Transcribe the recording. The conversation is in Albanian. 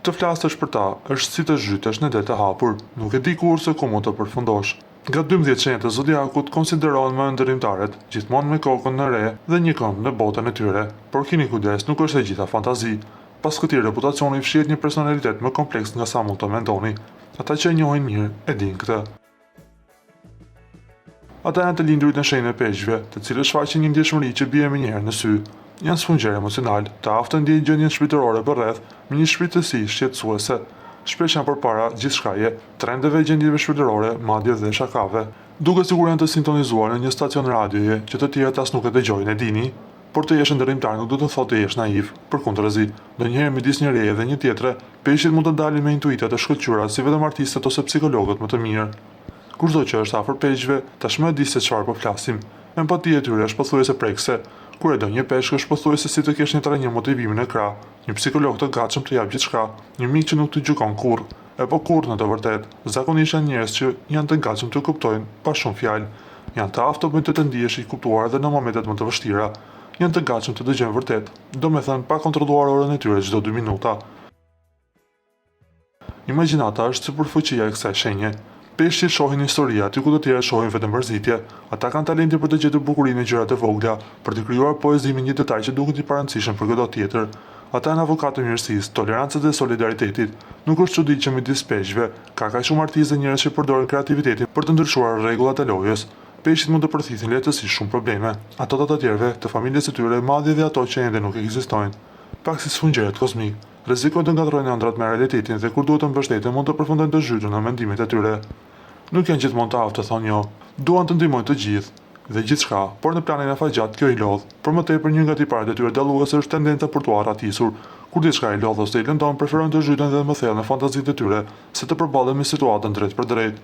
Të flasësh për ta është si të zhytesh në det të hapur, nuk e di kur se ku mund të përfundosh. Nga 12 shenjat e zodiakut konsiderohen më ndërimtarët, gjithmonë me kokën në re dhe një këmbë në botën e tyre, por keni kujdes, nuk është e gjitha fantazi. Pas këtij reputacioni fshihet një personalitet më kompleks nga sa mund të mendoni. Ata që e njohin mirë e dinë këtë. Ata janë të lindurit në shenjën e peshqve, të cilët shfaqin një ndjeshmëri që bie më njëherë në sy. Janë sfungjer emocional, të aftë ndjejnë gjendjen shpirtërore përreth, me një shpirtësi shqetësuese. Shpesh janë përpara gjithçkaje, trendeve, gjendjeve shpirtërore, madje dhe shakave. Duket sikur janë të sintonizuar në një stacion radioje që të tjerët as nuk e dëgjojnë, e dini? Por të jesh ndërimtar nuk do të thotë të jesh naiv. Përkundërzi, ndonjëherë midis njëri dhe një tjetre, peshqit mund të dalin me intuita të shkëlqyera si vetëm artistët ose psikologët më të mirë. Kurdo që është afër peshqve, tashmë e di se çfarë po flasim. Empatia e tyre është pothuajse prekse. Kur e do një peshk është pothuajse si të kesh një trenjë motivimin e krah, një psikolog të gatshëm të jap gjithçka, një mik që nuk të gjykon kurrë, e po kurrë në të vërtetë. Zakonisht janë njerëz që janë të gatshëm të kuptojnë pa shumë fjalë, janë të aftë të ndihesh i kuptuar edhe në momentet më të vështira, janë të gatshëm të dëgjojnë vërtet, domethënë pa kontrolluar orën e tyre çdo 2 minuta. Imagjinata është sipër fuqia e kësaj shenje. Peshqit shohin histori, aty ku të tjerë shohin vetëm mërzitje. Ata kanë talenti për të gjetur bukurinë e gjërave të vogla, për të krijuar poezi me një detaj që duket i parandësishëm për çdo tjetër. Ata janë avokatë të mirësisë, tolerancës dhe solidaritetit. Nuk është çudi që midis peshqve ka kaq shumë artistë dhe njerëz që përdorin kreativitetin për të ndryshuar rregullat e lojës. Peshqit mund të përthithin lehtësisht shumë probleme, ato të tjerëve, të familjes së tyre, madje dhe ato që ende nuk ekzistojnë. Pak si sfungjerët kozmik, rrezikojnë të ngatrojnë ëndrat me realitetin dhe kur duhet të mbështeten mund të përfundojnë të zhytur në mendimet e tyre. Nuk janë gjithmonë të aftë të thonë jo, duan të ndihmojnë të gjithë dhe gjithçka, por në planin e faqat kjo i lodh. Por më tepër një nga tiparet e tyre dalluese është tendenca për t'u arratisur. Kur diçka i lodh ose i lëndon, preferojnë të zhyten dhe më thellë në fantazitë e tyre, se të përballen me situatën drejt për drejt.